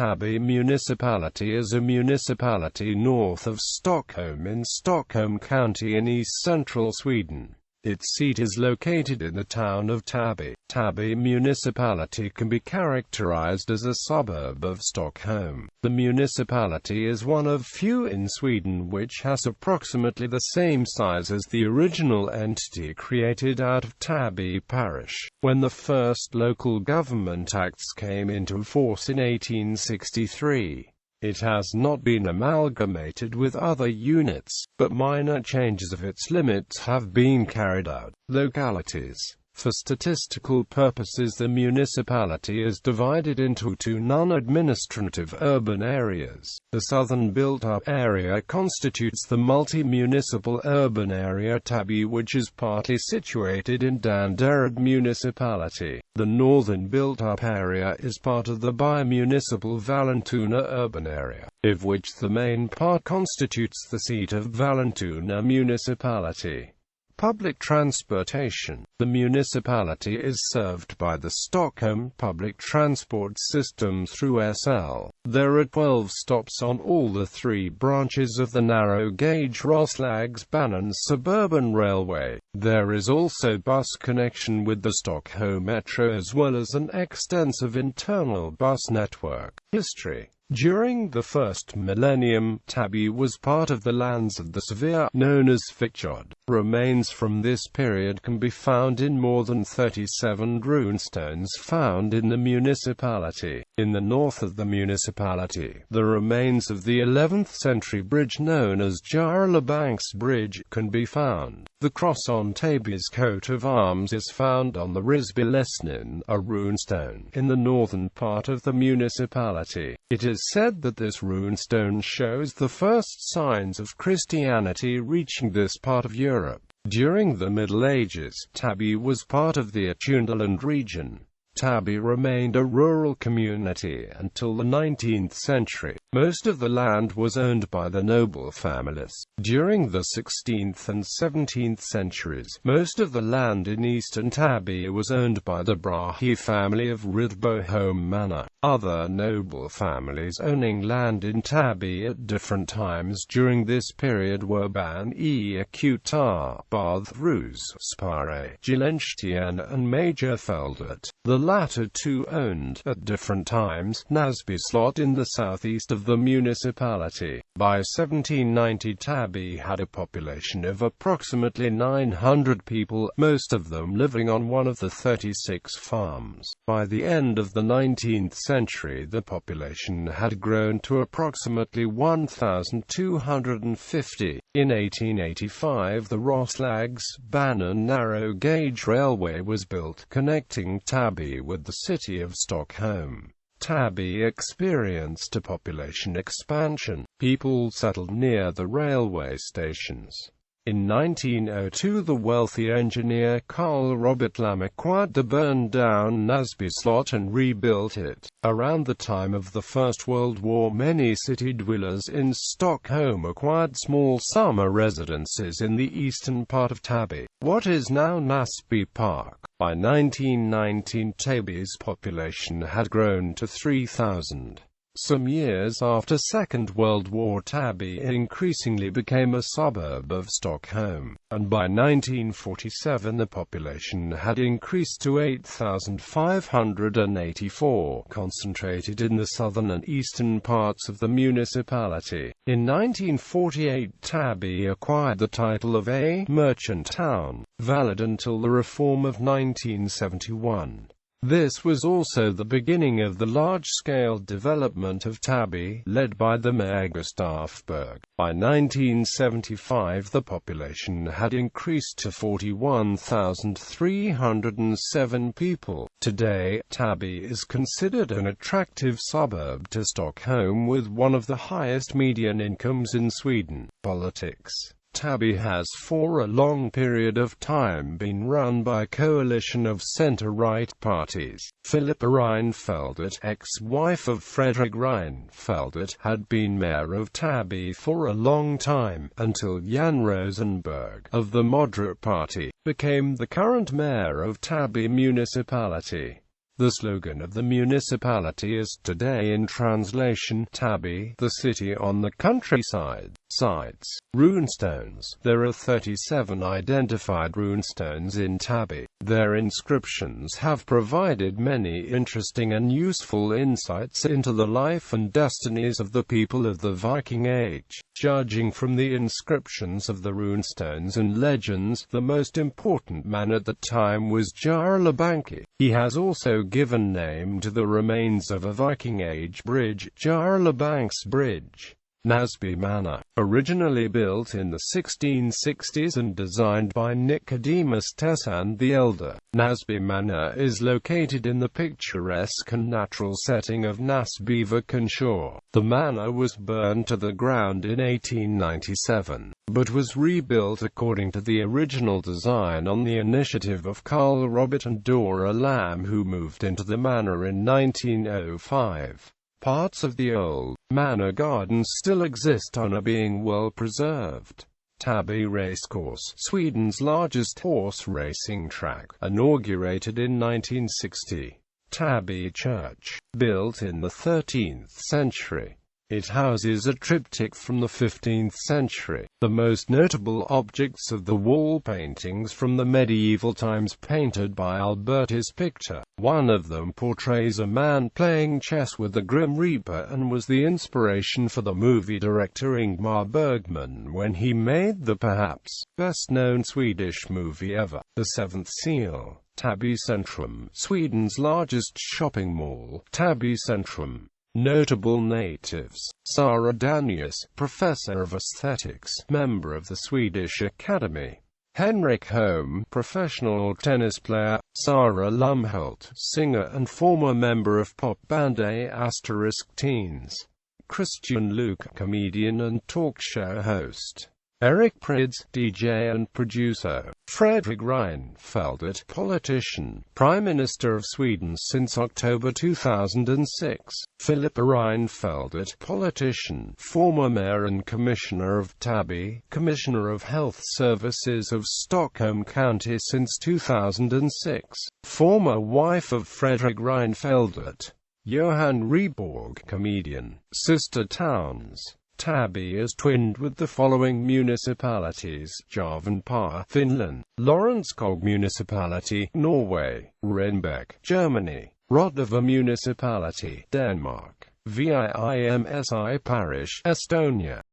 Täby Municipality is a municipality north of Stockholm in Stockholm County in east-central Sweden. Its seat is located in the town of Täby. Täby Municipality can be characterized as a suburb of Stockholm. The municipality is one of few in Sweden which has approximately the same size as the original entity created out of Täby parish. When the first local government acts came into force in 1863, it has not been amalgamated with other units, but minor changes of its limits have been carried out. Localities. For statistical purposes, the municipality is divided into two non-administrative urban areas. The southern built-up area constitutes the multi-municipal urban area Täby, which is partly situated in Täby municipality. The northern built-up area is part of the bi-municipal Vallentuna urban area, of which the main part constitutes the seat of Vallentuna municipality. Public transportation. The municipality is served by the Stockholm public transport system through SL. There are 12 stops on all the three branches of the narrow-gauge Roslagsbanan suburban railway. There is also bus connection with the Stockholm Metro as well as an extensive internal bus network. History. During the first millennium, Täby was part of the lands of the Svea, known as Fichod. Remains from this period can be found in more than 37 runestones found in the municipality. In the north of the municipality, the remains of the 11th century bridge known as Jarlabanks Bridge can be found. The cross on Täby's coat of arms is found on the Risbylesnin, a runestone, in the northern part of the municipality. It is said that this runestone shows the first signs of Christianity reaching this part of Europe. During the Middle Ages, Täby was part of the Achundaland region. Täby remained a rural community until the 19th century. Most of the land was owned by the noble families. During the 16th and 17th centuries, most of the land in eastern Täby was owned by the Brahe family of Rydboholm Manor. Other noble families owning land in Täby at different times during this period were Ban Akutar, Barthrus, Spare, Gyllenstian and Majorfeldet. The latter two owned, at different times, Näsby slot in the southeast of the municipality. By 1790 Täby had a population of approximately 900 people, most of them living on one of the 36 farms. By the end of the 19th century the population had grown to approximately 1,250. In 1885 the Roslagsbanan narrow-gauge railway was built, connecting Täby with the city of Stockholm. Täby experienced a population expansion. People settled near the railway stations. In 1902 the wealthy engineer Carl Robert Lam acquired the burned-down Näsby slot and rebuilt it. Around the time of the First World War many city dwellers in Stockholm acquired small summer residences in the eastern part of Täby, what is now Näsby Park. By 1919 Täby's population had grown to 3,000. Some years after Second World War Täby increasingly became a suburb of Stockholm, and by 1947 the population had increased to 8,584, concentrated in the southern and eastern parts of the municipality. In 1948 Täby acquired the title of a merchant town, valid until the reform of 1971. This was also the beginning of the large-scale development of Täby, led by the mayor Gustaf Berg. By 1975 the population had increased to 41,307 people. Today, Täby is considered an attractive suburb to Stockholm with one of the highest median incomes in Sweden. Politics. Täby has for a long period of time been run by a coalition of centre-right parties. Philippa Reinfeldt, ex-wife of Fredrik Reinfeldt, had been mayor of Täby for a long time, until Jan Rosenberg, of the Moderate Party, became the current mayor of Täby municipality. The slogan of the municipality is today, in translation, Täby, the city on the countryside. Sites. Runestones. There are 37 identified runestones in Täby. Their inscriptions have provided many interesting and useful insights into the life and destinies of the people of the Viking Age. Judging from the inscriptions of the runestones and legends, the most important man at the time was Jarl Banki. He has also given name to the remains of a Viking Age bridge, Jarl Banks Bridge. Näsby Manor, originally built in the 1660s and designed by Nicodemus Tessin the Elder. Näsby Manor is located in the picturesque and natural setting of Näsbyviken. The manor was burned to the ground in 1897, but was rebuilt according to the original design on the initiative of Carl Robert and Dora Lamb, who moved into the manor in 1905. Parts of the old manor gardens still exist and are being well preserved. Täby Racecourse, Sweden's largest horse racing track, inaugurated in 1960. Täby Church, built in the 13th century. It houses a triptych from the 15th century. The most notable objects are the wall paintings from the medieval times painted by Albertus Pictor. One of them portrays a man playing chess with the Grim Reaper and was the inspiration for the movie director Ingmar Bergman when he made the perhaps best-known Swedish movie ever, The Seventh Seal. Täby Centrum, Sweden's largest shopping mall. Täby Centrum. Notable natives: Sara Danius, Professor of Aesthetics, member of the Swedish Academy. Henrik Holm, professional tennis player. Sara Lumholt, singer and former member of pop band A*Teens. Christian Luke, comedian and talk show host. Eric Prydz, DJ and producer. Fredrik Reinfeldt, politician, Prime Minister of Sweden since October 2006. Filippa Reinfeldt, politician, former mayor and commissioner of Täby, commissioner of health services of Stockholm County since 2006. Former wife of Fredrik Reinfeldt. Johan Rheborg, comedian. Sister towns. Täby is twinned with the following municipalities: Järvenpää, Finland; Lørenskog Municipality, Norway; Rennbäck, Germany; Rodava Municipality, Denmark; Vimsi parish, Estonia.